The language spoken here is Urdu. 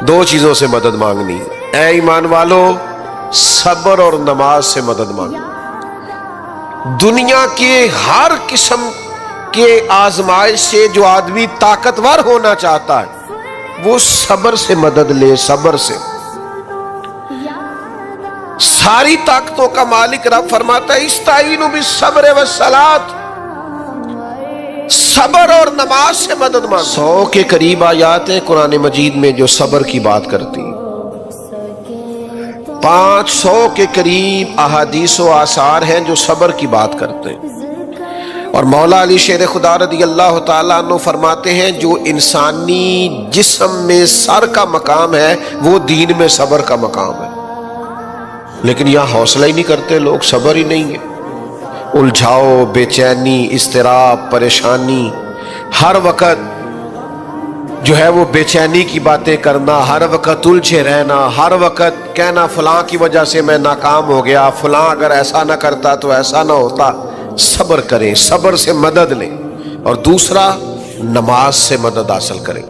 دو چیزوں سے مدد مانگنی، اے ایمان والو، صبر اور نماز سے مدد مانگنی۔ دنیا کے ہر قسم کے آزمائش سے جو آدمی طاقتور ہونا چاہتا ہے وہ صبر سے مدد لے، صبر سے۔ ساری طاقتوں کا مالک رب فرماتا ہے استعینوا بالصبر والصلاۃ، صبر اور نماز سے مدد مانگو۔ 100 کے قریب آیات ہیں قرآن مجید میں جو صبر کی بات کرتی ہیں، 500 کے قریب احادیث و آثار ہیں جو صبر کی بات کرتے ہیں۔ اور مولا علی شیر خدا رضی اللہ تعالیٰ عنہ فرماتے ہیں جو انسانی جسم میں سر کا مقام ہے وہ دین میں صبر کا مقام ہے، لیکن یہاں حوصلہ ہی نہیں کرتے لوگ، صبر ہی نہیں ہے۔ الجھاؤ، بے چینی، اضطراب، پریشانی، ہر وقت جو ہے وہ بے چینی کی باتیں کرنا، ہر وقت الجھے رہنا، ہر وقت کہنا فلاں کی وجہ سے میں ناکام ہو گیا، فلاں اگر ایسا نہ کرتا تو ایسا نہ ہوتا۔ صبر کریں، صبر سے مدد لیں، اور دوسرا نماز سے مدد حاصل کریں۔